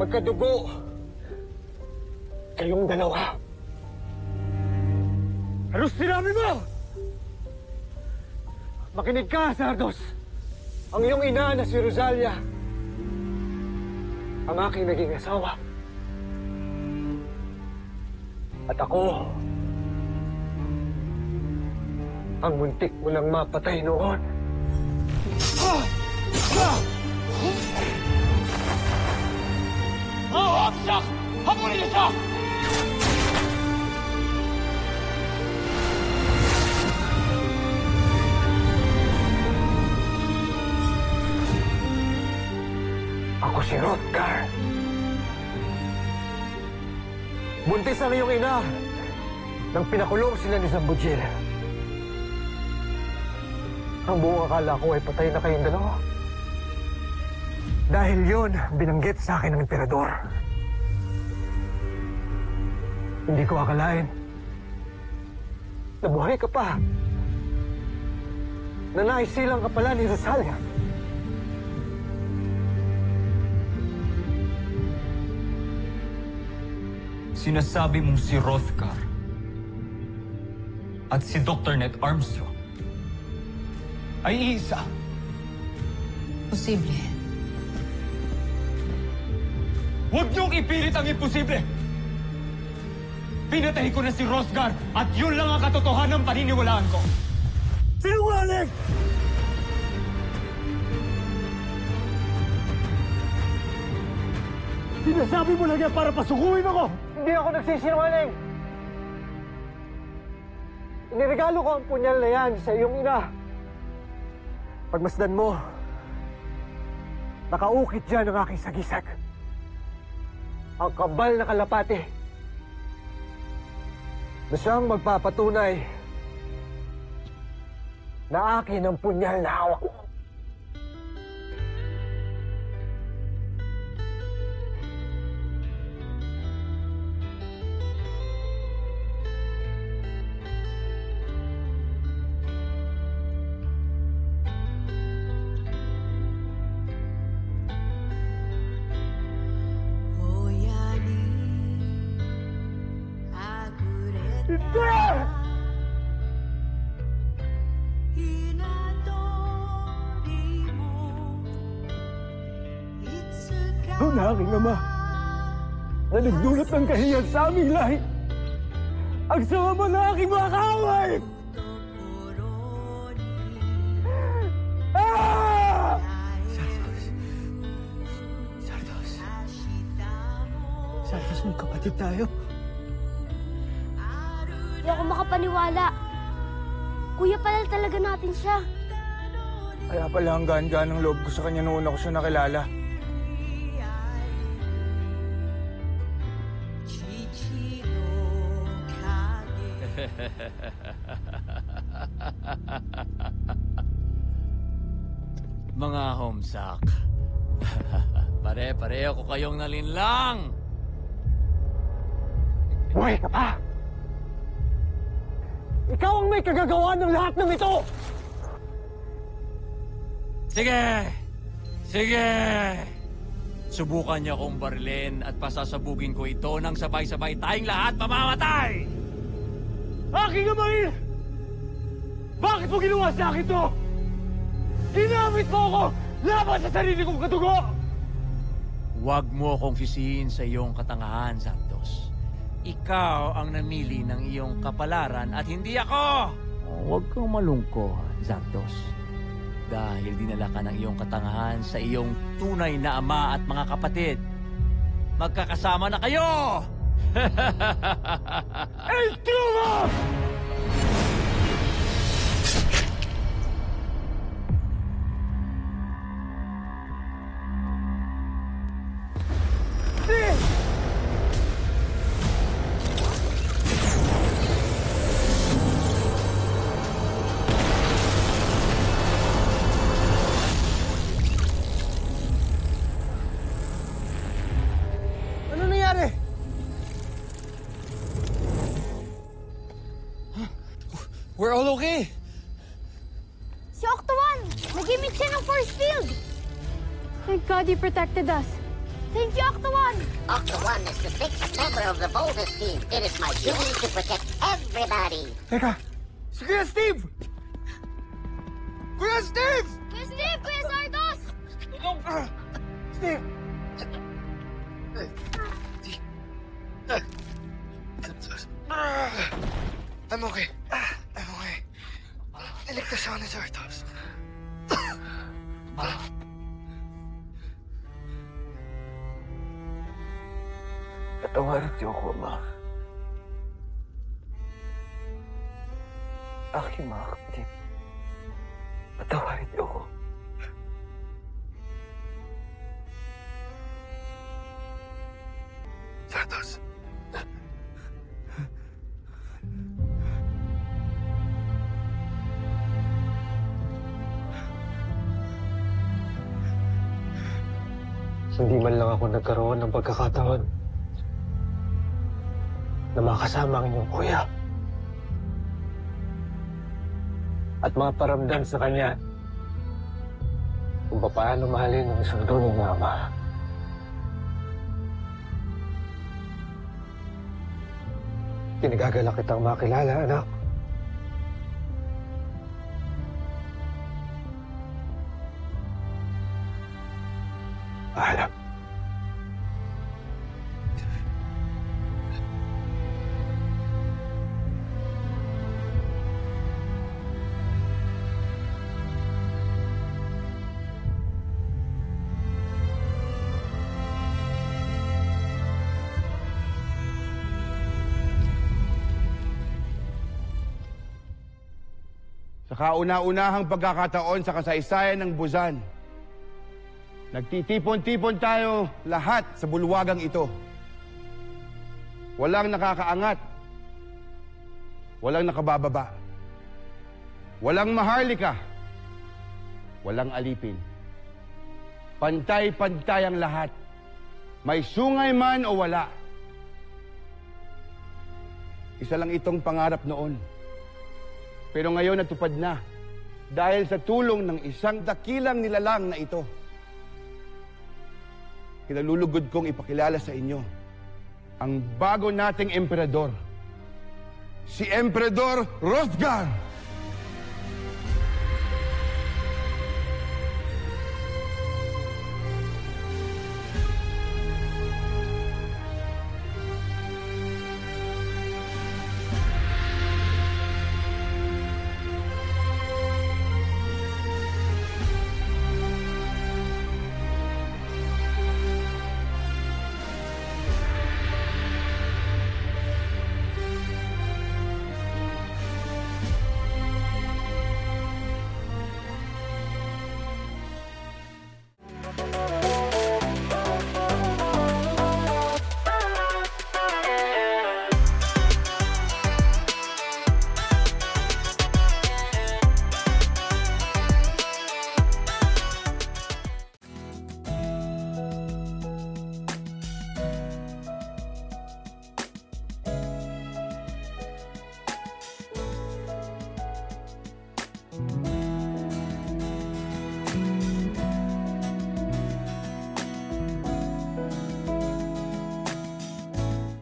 Magkadugo. Kayong dalawa. Ano sinabi mo? Makinig ka, Zardos. Ang iyong ina na si Rosalia, ang aking naging asawa. At ako, ang muntik mo lang mapatay noon. Hamsak! Habulin niyo siya! Ako si Hrothgar. Buntis ang iyong ina nang pinakulong sila ni Zambujil. Ang buong akala ko ay patay na kayong dalawa. Dahil yun, binanggit sa akin ng emperador. Hindi ko akalain. Nabuhay ka pa. Nanaisilang ka pala ni Rosalia. Sinasabi mong si Hrothgar at si Dr. Ned Armstrong ay isa. Posible. Huwag niyong ipilit ang imposible! Pinatay ko na si Hrothgar at yun lang ang katotohanan ng paniniwalaan ko. Sinungaling! Sinasabi mo lang yan para pasukuin ako! Hindi ako nagsisinungaling! Iniregalo ko ang punyal na yan sa iyong ina. Pagmasdan mo, nakaukit dyan ang aking sagisag. Ang kabal na kalapati na siyang magpapatunay na akin ang punyal na hawak mo. Doon na aking ama na nagdulot ng kahiyan sa aming lahi. Ang sama na aking mga kaaway! Ah! Sardos, magkapatid tayo. Hindi ako makapaniwala. Kuya pala talaga natin siya. Kaya pala ang gaan-gaan ng loob ko sa kanya noon ako siya nakilala. Mga homsak, pare-pareho ko kayong nalinlang! Buhay ka pa! Ikaw ang may kagagawa ng lahat ng ito! Sige! Sige! Subukan niyo akong barilin at pasasabugin ko ito nang sabay-sabay tayong lahat mamamatay! Aking amain! Bakit mo ginawa sa akin to? Ginamit mo ako laban sa sarili kong katugo! Huwag mo akong sisihin sa iyong katangahan, Zardos. Ikaw ang namili ng iyong kapalaran at hindi ako! Huwag kang malungkot, Zardos. Dahil dinala ka ng iyong katangahan sa iyong tunay na ama at mga kapatid. Magkakasama na kayo! El Truma! Ano nangyari? We're all okay. Si Octo-1! Nag-emit siya ng force field! Thank God he protected us. Thank you, Octawan! Octo-1 is the 6th member of the boldest team. It is my duty to protect everybody. Teka, si Kuya Steve! Kuya Steve! Kuya Steve! Kuya Zardos! Steve! I'm okay. I'm okay. Niligtas ako ni Zardos. Patawarin niyo ako, Ama. Aking mga kapatid. Patawarin niyo ako. Zardos. Hindi man lang ako nagkaroon ng pagkakataon na makasama ang inyong kuya. At maparamdam sa kanya kung paano mahalin ang isang tunay na ama. Kinagagalak kitang makilala, anak. Paalam. Sa kauna-unahang pagkakataon sa kasaysayan ng Buzan, nagtitipon-tipon tayo lahat sa bulwagang ito. Walang nakakaangat. Walang nakabababa. Walang maharlika. Walang alipin. Pantay-pantay ang lahat. May sungay man o wala. Isa lang itong pangarap noon. Pero ngayon natupad na dahil sa tulong ng isang dakilang nilalang na ito. Kinalulugod kong ipakilala sa inyo ang bago nating emperador, si Emperador Hrothgar!